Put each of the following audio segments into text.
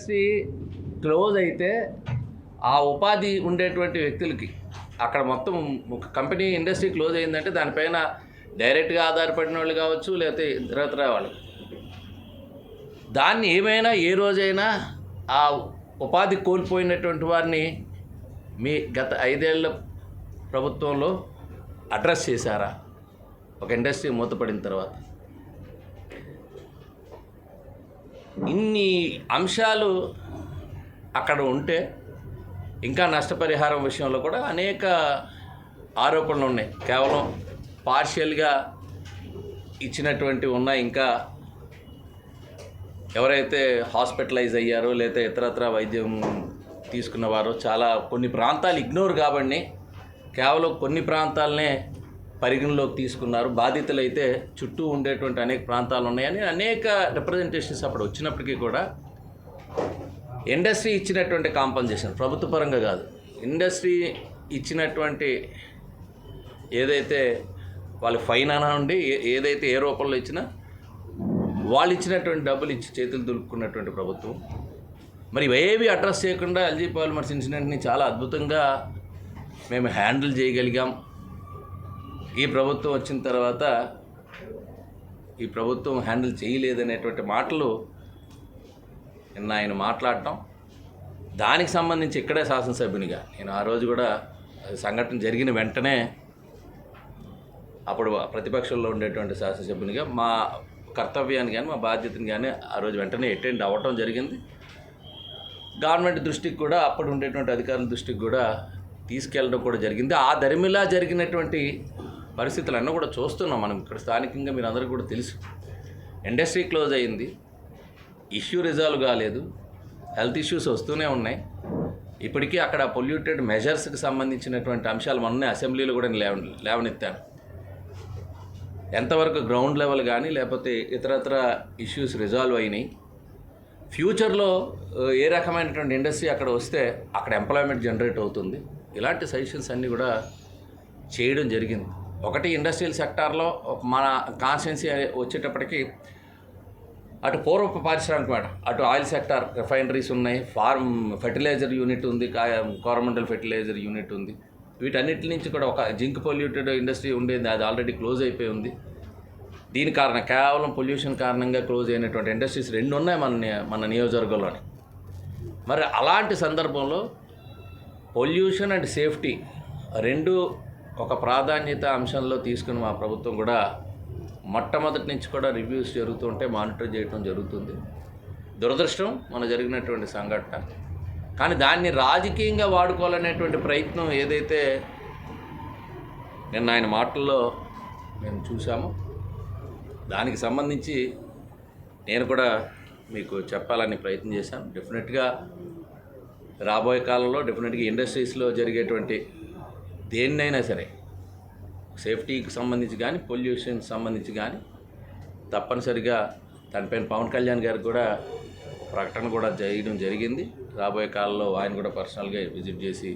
Industry close అయితే ఆ ఉపాధి ఉండేటువంటి వ్యక్తులకి అక్కడ మొత్తం కంపెనీ ఇండస్ట్రీ క్లోజ్ అయిందంటే దానిపైన డైరెక్ట్గా ఆధారపడిన వాళ్ళు కావచ్చు, లేకపోతే ఇతరత్ర వాళ్ళు, దాన్ని ఏమైనా ఏ రోజైనా ఆ ఉపాధి కోల్పోయినటువంటి వారిని మీ గత 5 ఏళ్ల ప్రభుత్వంలో అడ్రస్ చేశారా? ఒక ఇండస్ట్రీ మూతపడిన తర్వాత ఇన్ని అంశాలు అక్కడ ఉంటే ఇంకా నష్టపరిహారం విషయంలో కూడా అనేక ఆరోపణలు ఉన్నాయి. కేవలం పార్షియల్గా ఇచ్చినటువంటి ఉన్నాయి. ఇంకా ఎవరైతే హాస్పిటలైజ్ అయ్యారో లేదా ఇతరత్ర వైద్యం తీసుకున్నవారో చాలా కొన్ని ప్రాంతాలు ఇగ్నోర్ కాబట్టి కేవలం కొన్ని ప్రాంతాలనే పరిగణలోకి తీసుకున్నారు. బాధితులు అయితే చుట్టూ ఉండేటువంటి అనేక ప్రాంతాలు ఉన్నాయని అనేక రిప్రజెంటేషన్స్ అప్పుడు వచ్చినప్పటికీ కూడా ఇండస్ట్రీ ఇచ్చినటువంటి కాంపన్సేషన్, ప్రభుత్వ పరంగా కాదు, ఇండస్ట్రీ ఇచ్చినటువంటి ఏదైతే వాళ్ళు ఫైన్ అనండి ఏదైతే ఏ రూపంలో ఇచ్చినా వాళ్ళు ఇచ్చినటువంటి డబ్బులు ఇచ్చి చేతులు దులుపుకున్నటువంటి ప్రభుత్వం మరి ఇవేవి అడ్రస్ చేయకుండా ఎల్జీ పాలిమర్స్ ఇన్సిడెంట్ని చాలా అద్భుతంగా మేము హ్యాండిల్ చేయగలిగాం. ఈ ప్రభుత్వం వచ్చిన తర్వాత ఈ ప్రభుత్వం హ్యాండిల్ చేయలేదనేటువంటి మాటలు నిన్న ఆయన మాట్లాడటం, దానికి సంబంధించి ఇక్కడే శాసనసభ్యునిగా నేను ఆ రోజు కూడా సంఘటన జరిగిన వెంటనే అప్పుడు ప్రతిపక్షంలో ఉండేటువంటి శాసనసభ్యునిగా మా కర్తవ్యాన్ని కానీ మా బాధ్యతని కానీ ఆ రోజు వెంటనే అటెండ్ అవ్వటం జరిగింది. గవర్నమెంట్ దృష్టికి కూడా అప్పుడు ఉండేటువంటి అధికారుల దృష్టికి కూడా తీసుకెళ్ళడం కూడా జరిగింది. ఆ దరిమిలా జరిగినటువంటి పరిస్థితులన్నీ కూడా చూస్తున్నాం మనం ఇక్కడ స్థానికంగా. మీరు అందరికీ కూడా తెలుసు, ఇండస్ట్రీ క్లోజ్ అయింది, ఇష్యూ రిజాల్వ్ కాలేదు, హెల్త్ ఇష్యూస్ వస్తూనే ఉన్నాయి. ఇప్పటికీ అక్కడ పొల్యూటెడ్ మెజర్స్కి సంబంధించినటువంటి అంశాలు మొన్నే అసెంబ్లీలో కూడా లేవనెత్తాను. ఎంతవరకు గ్రౌండ్ లెవెల్ కానీ లేకపోతే ఇతరత్ర ఇష్యూస్ రిజాల్వ్ అయినాయి, ఫ్యూచర్లో ఏ రకమైనటువంటి ఇండస్ట్రీ అక్కడ వస్తే అక్కడ ఎంప్లాయ్మెంట్ జనరేట్ అవుతుంది, ఇలాంటి సజెషన్స్ అన్నీ కూడా చేయడం జరిగింది. ఒకటి ఇండస్ట్రియల్ సెక్టార్లో మన కాన్స్టిట్యున్సీ వచ్చేటప్పటికి అటు పూర్వపు పారిశ్రామిక మాట, అటు ఆయిల్ సెక్టార్, రిఫైనరీస్ ఉన్నాయి, ఫార్మ్ ఫెర్టిలైజర్ యూనిట్ ఉంది, కోరమండల్ ఫెర్టిలైజర్ యూనిట్ ఉంది. వీటన్నిటి నుంచి కూడా ఒక జింక్ పొల్యూటెడ్ ఇండస్ట్రీ ఉండేది, అది ఆల్రెడీ క్లోజ్ అయిపోయి ఉంది. దీని కారణం కేవలం పొల్యూషన్ కారణంగా క్లోజ్ అయినటువంటి ఇండస్ట్రీస్ 2 ఉన్నాయి మన నియోజకవర్గంలోని. మరి అలాంటి సందర్భంలో పొల్యూషన్ అండ్ సేఫ్టీ 2 ఒక ప్రాధాన్యత అంశంలో తీసుకుని మా ప్రభుత్వం కూడా మొట్టమొదటి నుంచి కూడా రివ్యూస్ జరుగుతుంటే మానిటర్ చేయడం జరుగుతుంది. దురదృష్టం మన జరిగినటువంటి సంఘటన, కానీ దాన్ని రాజకీయంగా వాడుకోవాలనేటువంటి ప్రయత్నం ఏదైతే నిన్న ఆయన మాటల్లో మేము చూసామో దానికి సంబంధించి నేను కూడా మీకు చెప్పాలని ప్రయత్నం చేశాను. డెఫినెట్గా రాబోయే కాలంలో డెఫినెట్గా ఇండస్ట్రీస్లో జరిగేటువంటి దేన్నైనా సరే, సేఫ్టీకి సంబంధించి కానీ పొల్యూషన్కి సంబంధించి కానీ తప్పనిసరిగా దానిపైన పవన్ కళ్యాణ్ గారికి కూడా ప్రకటన కూడా చేయడం జరిగింది. రాబోయే కాలంలో ఆయన కూడా పర్సనల్గా విజిట్ చేసి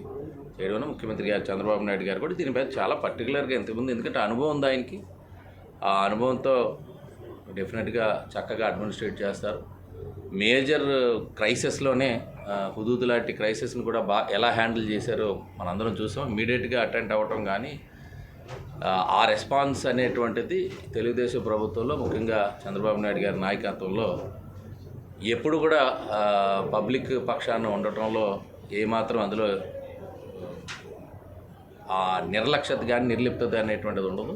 చేయడం, ముఖ్యమంత్రి గారు చంద్రబాబు నాయుడు గారు కూడా దీనిపై చాలా పర్టికులర్గా ఇంతకుముందు, ఎందుకంటే అనుభవం ఉంది ఆయనకి, ఆ అనుభవంతో డెఫినెట్గా చక్కగా అడ్మినిస్ట్రేట్ చేస్తారు. మేజర్ క్రైసిస్లోనే హుదూద్ లాంటి క్రైసిస్ని కూడా ఎలా హ్యాండిల్ చేశారో మనందరం చూసాం. ఇమీడియట్గా అటెండ్ అవ్వటం కానీ ఆ రెస్పాన్స్ అనేటువంటిది తెలుగుదేశం ప్రభుత్వంలో ముఖ్యంగా చంద్రబాబు నాయుడు గారి నాయకత్వంలో ఎప్పుడు కూడా పబ్లిక్ పక్షాన ఉండటంలో ఏమాత్రం అందులో ఆ నిర్లక్ష్యత కానీ నిర్లిప్తత అనేటువంటిది ఉండదు.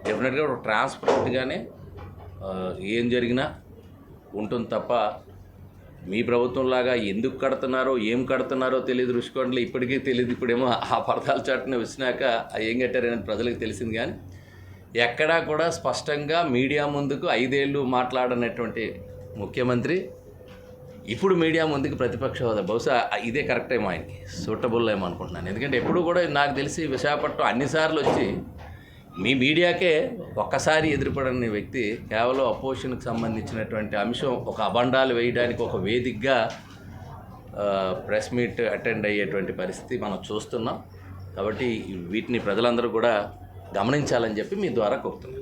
డెఫినెట్గా ట్రాన్స్పరెంట్గానే ఏం జరిగినా ఉంటుంది తప్ప మీ ప్రభుత్వంలాగా ఎందుకు కడుతున్నారో ఏం కడుతున్నారో తెలియదు, రుషికొండలు ఇప్పటికీ తెలియదు. ఇప్పుడేమో ఆ పరదాల చాటున వచ్చినాక ఏం కట్టారనేది ప్రజలకు తెలిసింది. కానీ ఎక్కడా కూడా స్పష్టంగా మీడియా ముందుకు 5 ఏళ్ళు మాట్లాడనటువంటి ముఖ్యమంత్రి ఇప్పుడు మీడియా ముందుకు ప్రతిపక్ష హోదా, బహుశా ఇదే కరెక్ట్ ఏమో ఆయనకి సూటబుల్ ఏమో అనుకుంటున్నాను. ఎందుకంటే ఎప్పుడు కూడా నాకు తెలిసి విశాఖపట్నం అన్నిసార్లు వచ్చి మీ మీడియాకే ఒక్కసారి ఎదురుపడని వ్యక్తి కేవలం అపోజిషన్కి సంబంధించినటువంటి అంశం ఒక అబండాలు వేయడానికి ఒక వేదికగా ప్రెస్ మీట్ అటెండ్ అయ్యేటువంటి పరిస్థితి మనం చూస్తున్నాం. కాబట్టి వీటిని ప్రజలందరూ కూడా గమనించాలని చెప్పి మీ ద్వారా కోరుతున్నాం.